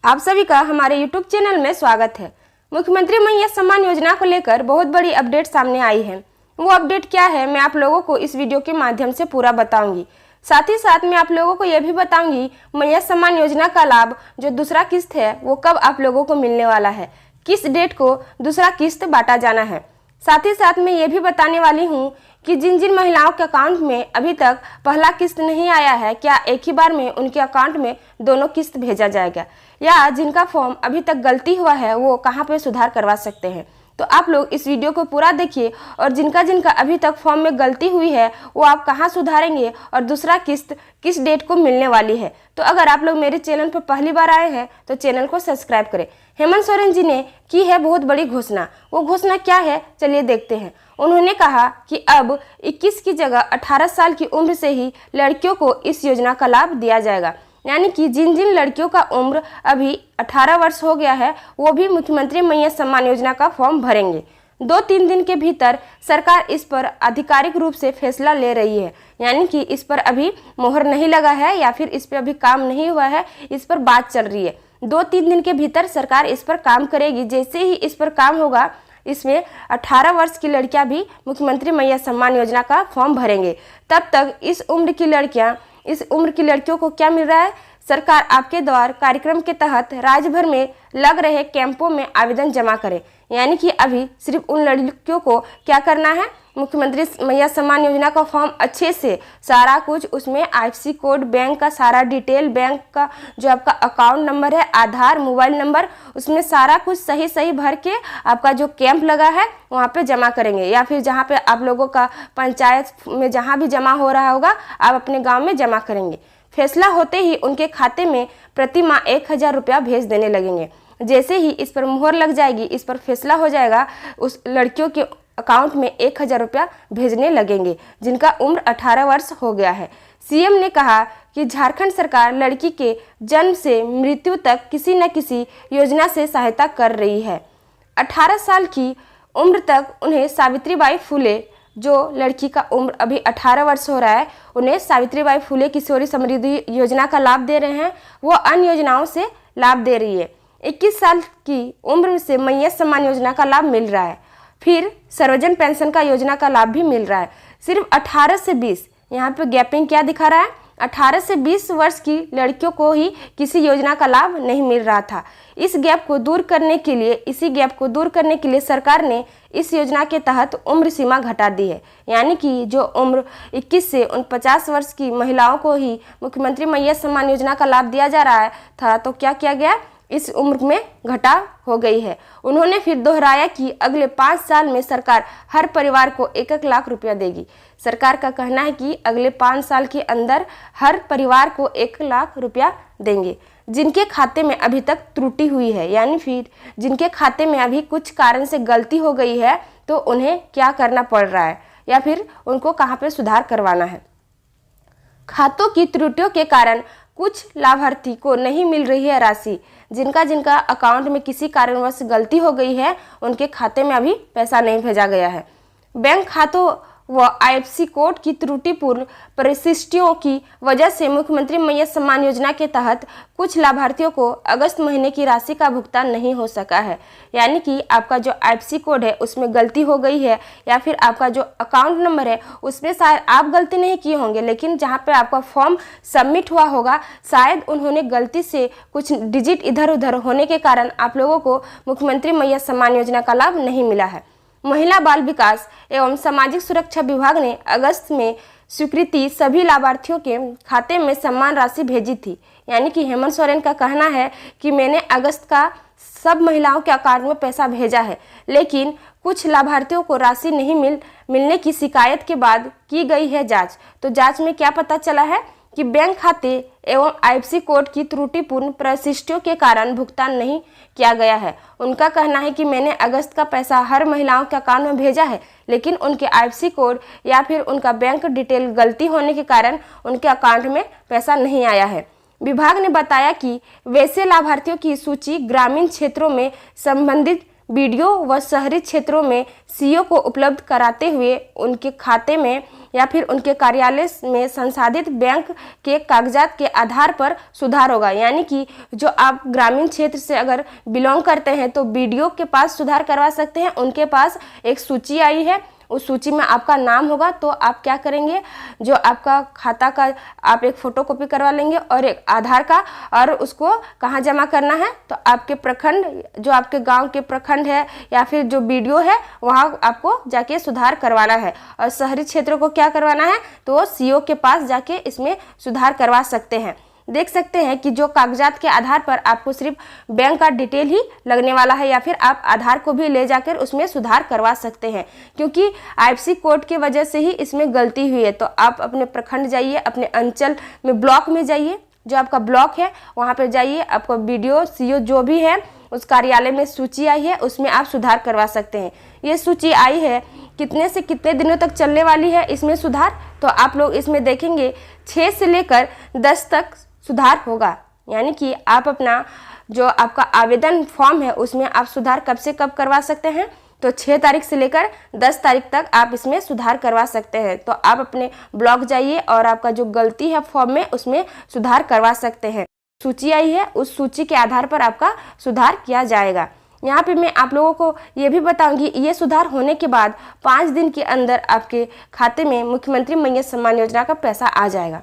आप सभी का हमारे YouTube चैनल में स्वागत है। मुख्यमंत्री महिला सम्मान योजना को लेकर बहुत बड़ी अपडेट सामने आई है। वो अपडेट क्या है, मैं आप लोगों को इस वीडियो के माध्यम से पूरा बताऊंगी। साथ ही साथ मैं आप लोगों को यह भी बताऊंगी महिला सम्मान योजना का लाभ जो दूसरा किस्त है वो कब आप लोगों को मिलने वाला है, किस डेट को दूसरा किस्त बांटा जाना है। साथ ही साथ मैं ये भी बताने वाली हूँ कि जिन जिन महिलाओं के अकाउंट में अभी तक पहला किस्त नहीं आया है, क्या एक ही बार में उनके अकाउंट में दोनों किस्त भेजा जाएगा, या जिनका फॉर्म अभी तक गलती हुआ है वो कहाँ पे सुधार करवा सकते हैं। तो आप लोग इस वीडियो को पूरा देखिए और जिनका जिनका अभी तक फॉर्म में गलती हुई है वो आप कहाँ सुधारेंगे और दूसरा किस्त किस डेट को मिलने वाली है। तो अगर आप लोग मेरे चैनल पर पहली बार आए हैं तो चैनल को सब्सक्राइब करें। हेमंत सोरेन जी ने की है बहुत बड़ी घोषणा। वो घोषणा क्या है, चलिए देखते हैं। उन्होंने कहा कि अब 21 की जगह 18 साल की उम्र से ही लड़कियों को इस योजना का लाभ दिया जाएगा। यानी कि जिन जिन लड़कियों का उम्र अभी 18 वर्ष हो गया है वो भी मुख्यमंत्री महिला सम्मान योजना का फॉर्म भरेंगे। 2-3 दिन के भीतर सरकार इस पर आधिकारिक रूप से फैसला ले रही है। यानी कि इस पर अभी मोहर नहीं लगा है या फिर इस पर अभी काम नहीं हुआ है, इस पर बात चल रही है। 2-3 दिन के भीतर सरकार इस पर काम करेगी। जैसे ही इस पर काम होगा, इसमें 18 वर्ष की लड़कियां भी मुख्यमंत्री महिला सम्मान योजना का फॉर्म भरेंगे। तब तक इस उम्र की लड़कियों को क्या मिल रहा है, सरकार आपके द्वार कार्यक्रम के तहत राज्य भर में लग रहे कैंपों में आवेदन जमा करें। यानी कि अभी सिर्फ उन लड़कियों को क्या करना है, मुख्यमंत्री महिला सम्मान योजना का फॉर्म अच्छे से सारा कुछ उसमें IFSC कोड, बैंक का सारा डिटेल, बैंक का जो आपका अकाउंट नंबर है, आधार, मोबाइल नंबर, उसमें सारा कुछ सही सही भर के आपका जो कैंप लगा है वहाँ पे जमा करेंगे। या फिर जहाँ पे आप लोगों का पंचायत में जहाँ भी जमा हो रहा होगा आप अपने गाँव में जमा करेंगे। फैसला होते ही उनके खाते में प्रति माह 1000 रुपया भेज देने लगेंगे। जैसे ही इस पर मुहर लग जाएगी, इस पर फैसला हो जाएगा, उस लड़कियों के अकाउंट में 1000 रुपया भेजने लगेंगे जिनका उम्र 18 वर्ष हो गया है। सीएम ने कहा कि झारखंड सरकार लड़की के जन्म से मृत्यु तक किसी न किसी योजना से सहायता कर रही है। 18 साल की उम्र तक उन्हें सावित्रीबाई फुले, जो लड़की का उम्र अभी 18 वर्ष हो रहा है, उन्हें सावित्रीबाई फुले किशोरी समृद्धि योजना का लाभ दे रहे हैं। वो अन्य योजनाओं से लाभ दे रही है। 21 साल की उम्र से महिला सम्मान योजना का लाभ मिल रहा है। फिर सर्वजन पेंशन का योजना का लाभ भी मिल रहा है। सिर्फ 18 से 20, यहाँ पे गैपिंग क्या दिखा रहा है, 18 से 20 वर्ष की लड़कियों को ही किसी योजना का लाभ नहीं मिल रहा था। इसी गैप को दूर करने के लिए सरकार ने इस योजना के तहत उम्र सीमा घटा दी है। यानी कि जो उम्र 21 से 49 वर्ष की महिलाओं को ही मुख्यमंत्री महिला सम्मान योजना का लाभ दिया जा रहा था, तो क्या किया गया, इस उम्र में घटा हो गई है। उन्होंने फिर दोहराया कि अगले 5 साल में सरकार हर परिवार को 1-1 लाख रुपया देगी। सरकार का कहना है कि अगले 5 साल के अंदर हर परिवार को 1 लाख रुपया देंगे। जिनके खाते में अभी तक त्रुटि हुई है, यानी फिर जिनके खाते में अभी कुछ कारण से गलती हो गई है, तो उन्हें क्या करना पड़ रहा है या फिर उनको कहाँ पे सुधार करवाना है। खातों की त्रुटियों के कारण कुछ लाभार्थी को नहीं मिल रही है राशि। जिनका अकाउंट में किसी कारणवश गलती हो गई है उनके खाते में अभी पैसा नहीं भेजा गया है। बैंक खातों व IFSC कोड की त्रुटिपूर्ण परिशिष्टियों की वजह से मुख्यमंत्री महिला सम्मान योजना के तहत कुछ लाभार्थियों को अगस्त महीने की राशि का भुगतान नहीं हो सका है। यानी कि आपका जो IFSC कोड है उसमें गलती हो गई है, या फिर आपका जो अकाउंट नंबर है उसमें शायद आप गलती नहीं किए होंगे, लेकिन जहाँ पे आपका फॉर्म सबमिट हुआ होगा शायद उन्होंने गलती से कुछ डिजिट इधर उधर होने के कारण आप लोगों को मुख्यमंत्री महिला सम्मान योजना का लाभ नहीं मिला है। महिला बाल विकास एवं सामाजिक सुरक्षा विभाग ने अगस्त में स्वीकृति सभी लाभार्थियों के खाते में सम्मान राशि भेजी थी। यानी कि हेमंत सोरेन का कहना है कि मैंने अगस्त का सब महिलाओं के अकाउंट में पैसा भेजा है, लेकिन कुछ लाभार्थियों को राशि नहीं मिलने की शिकायत के बाद की गई है जांच। तो जांच में क्या पता चला है कि बैंक खाते एवं IFSC कोड की त्रुटिपूर्ण प्रविष्टियों के कारण भुगतान नहीं किया गया है। उनका कहना है कि मैंने अगस्त का पैसा हर महिलाओं के अकाउंट में भेजा है, लेकिन उनके IFSC कोड या फिर उनका बैंक डिटेल गलती होने के कारण उनके अकाउंट में पैसा नहीं आया है। विभाग ने बताया कि वैसे लाभार्थियों की सूची ग्रामीण क्षेत्रों में संबंधित वीडियो व शहरी क्षेत्रों में सीओ को उपलब्ध कराते हुए उनके खाते में या फिर उनके कार्यालय में संसाधित बैंक के कागजात के आधार पर सुधार होगा। यानी कि जो आप ग्रामीण क्षेत्र से अगर बिलोंग करते हैं तो वीडियो के पास सुधार करवा सकते हैं। उनके पास एक सूची आई है, उस सूची में आपका नाम होगा, तो आप क्या करेंगे, जो आपका खाता का आप एक फ़ोटोकॉपी करवा लेंगे और एक आधार का, और उसको कहाँ जमा करना है, तो आपके प्रखंड, जो आपके गांव के प्रखंड है या फिर जो वीडियो है वहाँ आपको जाके सुधार करवाना है। और शहरी क्षेत्रों को क्या करवाना है, तो वो सीओ के पास जाके इसमें सुधार करवा सकते हैं। देख सकते हैं कि जो कागजात के आधार पर आपको सिर्फ बैंक का डिटेल ही लगने वाला है, या फिर आप आधार को भी ले जाकर उसमें सुधार करवा सकते हैं, क्योंकि आईएफएससी कोड की वजह से ही इसमें गलती हुई है। तो आप अपने प्रखंड जाइए, अपने अंचल में ब्लॉक में जाइए, जो आपका ब्लॉक है वहाँ पर जाइए, आपको वीडियो सीओ जो भी है उस कार्यालय में सूची आई है, उसमें आप सुधार करवा सकते हैं। ये सूची आई है, कितने से कितने दिनों तक चलने वाली है इसमें सुधार, तो आप लोग इसमें देखेंगे 6 से लेकर 10 तक सुधार होगा। यानी कि आप अपना जो आपका आवेदन फॉर्म है उसमें आप सुधार कब से कब करवा सकते हैं, तो 6 तारीख से लेकर 10 तारीख तक आप इसमें सुधार करवा सकते हैं। तो आप अपने ब्लॉक जाइए और आपका जो गलती है फॉर्म में उसमें सुधार करवा सकते हैं। सूची आई है, उस सूची के आधार पर आपका सुधार किया जाएगा। यहाँ पे मैं आप लोगों को ये भी बताऊंगी, ये सुधार होने के बाद 5 दिन के अंदर आपके खाते में मुख्यमंत्री मैया सम्मान योजना का पैसा आ जाएगा।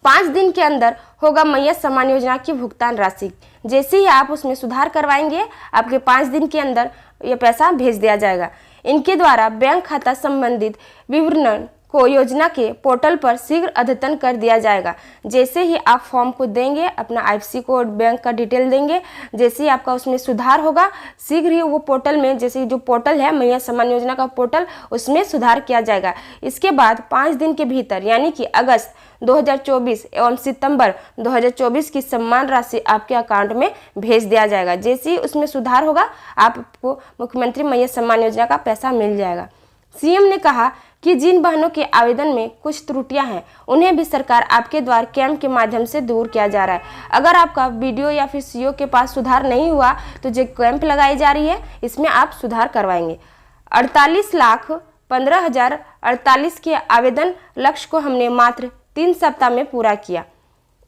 5 दिन के अंदर होगा मैया सम्मान योजना की भुगतान राशि। जैसे ही आप उसमें सुधार करवाएंगे, आपके 5 दिन के अंदर ये पैसा भेज दिया जाएगा। इनके द्वारा बैंक खाता संबंधित विवरण को योजना के पोर्टल पर शीघ्र अद्यतन कर दिया जाएगा। जैसे ही आप फॉर्म को देंगे, अपना आईएफएससी कोड, बैंक का डिटेल देंगे, जैसे ही आपका उसमें सुधार होगा, शीघ्र ही वो पोर्टल में, जैसे जो पोर्टल है मैया सम्मान योजना का पोर्टल, उसमें सुधार किया जाएगा। इसके बाद 5 दिन के भीतर, यानी कि अगस्त 2024 एवं सितंबर 2024 की सम्मान राशि आपके अकाउंट में भेज दिया जाएगा। जैसे ही उसमें सुधार होगा, आपको मुख्यमंत्री मैया सम्मान योजना का पैसा मिल जाएगा। सीएम ने कहा कि जिन बहनों के आवेदन में कुछ त्रुटियां हैं, उन्हें भी सरकार आपके द्वार कैंप के माध्यम से दूर किया जा रहा है। अगर आपका वीडियो या फिर सीओ के पास सुधार नहीं हुआ तो जो कैंप लगाई जा रही है, इसमें आप सुधार करवाएंगे। 48,15,048 के आवेदन लक्ष्य को हमने मात्र 3 सप्ताह में पूरा किया।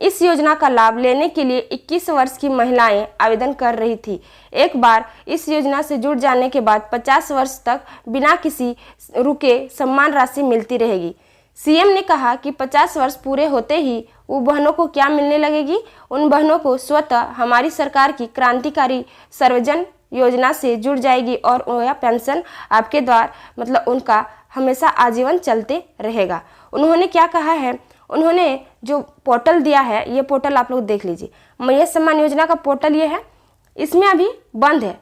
इस योजना का लाभ लेने के लिए 21 वर्ष की महिलाएं आवेदन कर रही थी। एक बार इस योजना से जुड़ जाने के बाद 50 वर्ष तक बिना किसी रुके सम्मान राशि मिलती रहेगी। सीएम ने कहा कि 50 वर्ष पूरे होते ही वो बहनों को क्या मिलने लगेगी, उन बहनों को स्वतः हमारी सरकार की क्रांतिकारी सर्वजन योजना से जुड़ जाएगी और वह पेंशन आपके द्वार, मतलब उनका हमेशा आजीवन चलते रहेगा। उन्होंने क्या कहा है, उन्होंने जो पोर्टल दिया है, ये पोर्टल आप लोग देख लीजिए। मैया सम्मान योजना का पोर्टल ये है, इसमें अभी बंद है,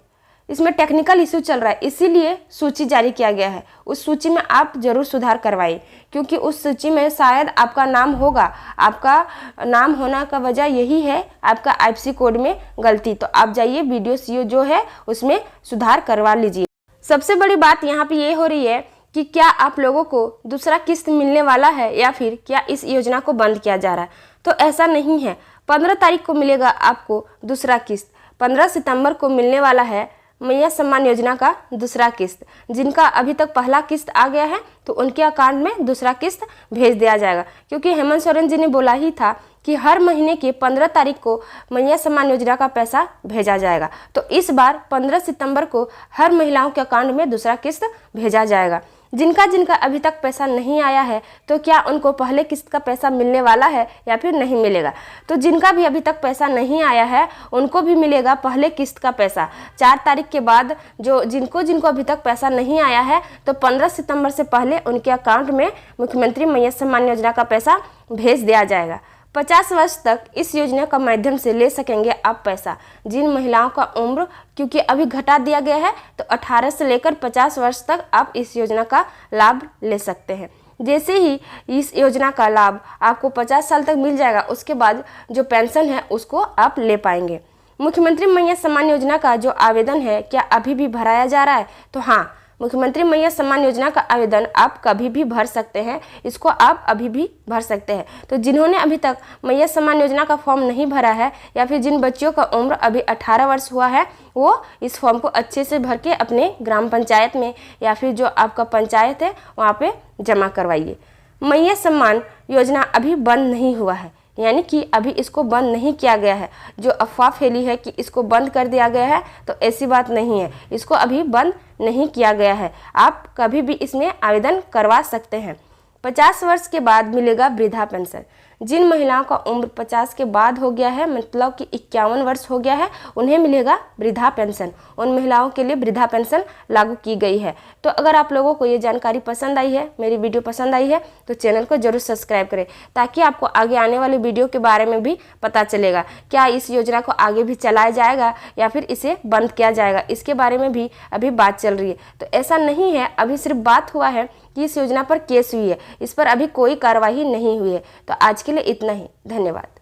इसमें टेक्निकल इश्यू चल रहा है, इसीलिए सूची जारी किया गया है। उस सूची में आप जरूर सुधार करवाइए, क्योंकि उस सूची में शायद आपका नाम होगा। आपका नाम होने का वजह यही है, आपका आईएफएससी कोड में गलती। तो आप जाइए, वीडियो सीओ जो है उसमें सुधार करवा लीजिए। सबसे बड़ी बात यहाँ पे ये हो रही है कि क्या आप लोगों को दूसरा किस्त मिलने वाला है या फिर क्या इस योजना को बंद किया जा रहा है। तो ऐसा नहीं है, 15 तारीख को मिलेगा आपको दूसरा किस्त। 15 सितंबर को मिलने वाला है मैया सम्मान योजना का दूसरा किस्त। जिनका अभी तक पहला किस्त आ गया है तो उनके अकाउंट में दूसरा किस्त भेज दिया जाएगा, क्योंकि हेमंत सोरेन जी ने बोला ही था कि हर महीने के 15 तारीख को मैया सम्मान योजना का पैसा भेजा जाएगा। तो इस बार 15 सितंबर को हर महिलाओं के अकाउंट में दूसरा किस्त भेजा जाएगा। जिनका जिनका अभी तक पैसा नहीं आया है, तो क्या उनको पहले किस्त का पैसा मिलने वाला है या फिर नहीं मिलेगा। तो जिनका भी अभी तक पैसा नहीं आया है उनको भी मिलेगा पहले किस्त का पैसा 4 तारीख के बाद। जो जिनको अभी तक पैसा नहीं आया है, तो 15 सितंबर से पहले उनके अकाउंट में मुख्यमंत्री मैया सम्मान योजना का पैसा भेज दिया जाएगा। 50 वर्ष तक इस योजना का माध्यम से ले सकेंगे आप पैसा। जिन महिलाओं का उम्र क्योंकि अभी घटा दिया गया है, तो 18 से लेकर 50 वर्ष तक आप इस योजना का लाभ ले सकते हैं। जैसे ही इस योजना का लाभ आपको 50 साल तक मिल जाएगा, उसके बाद जो पेंशन है उसको आप ले पाएंगे। मुख्यमंत्री मैया सम्मान योजना का जो आवेदन है, क्या अभी भी भराया जा रहा है? तो हाँ, मुख्यमंत्री मैया सम्मान योजना का आवेदन आप कभी भी भर सकते हैं, इसको आप अभी भी भर सकते हैं। तो जिन्होंने अभी तक मैया सम्मान योजना का फॉर्म नहीं भरा है या फिर जिन बच्चियों का उम्र अभी 18 वर्ष हुआ है, वो इस फॉर्म को अच्छे से भर के अपने ग्राम पंचायत में या फिर जो आपका पंचायत है वहाँ पे जमा करवाइए। मैया सम्मान योजना अभी बंद नहीं हुआ है, यानी कि अभी इसको बंद नहीं किया गया है। जो अफवाह फैली है कि इसको बंद कर दिया गया है, तो ऐसी बात नहीं है, इसको अभी बंद नहीं किया गया है। आप कभी भी इसमें आवेदन करवा सकते हैं। 50 वर्ष के बाद मिलेगा वृद्धा पेंशन। जिन महिलाओं का उम्र 50 के बाद हो गया है, मतलब कि 51 वर्ष हो गया है, उन्हें मिलेगा वृद्धा पेंशन। उन महिलाओं के लिए वृद्धा पेंशन लागू की गई है। तो अगर आप लोगों को ये जानकारी पसंद आई है, मेरी वीडियो पसंद आई है, तो चैनल को जरूर सब्सक्राइब करें, ताकि आपको आगे आने वाली वीडियो के बारे में भी पता चलेगा। क्या इस योजना को आगे भी चलाया जाएगा या फिर इसे बंद किया जाएगा, इसके बारे में भी अभी बात चल रही है। तो ऐसा नहीं है, अभी सिर्फ बात हुआ है कि इस योजना पर केस हुई है, इस पर अभी कोई कार्रवाई नहीं हुई है। तो आज के लिए इतना ही, धन्यवाद।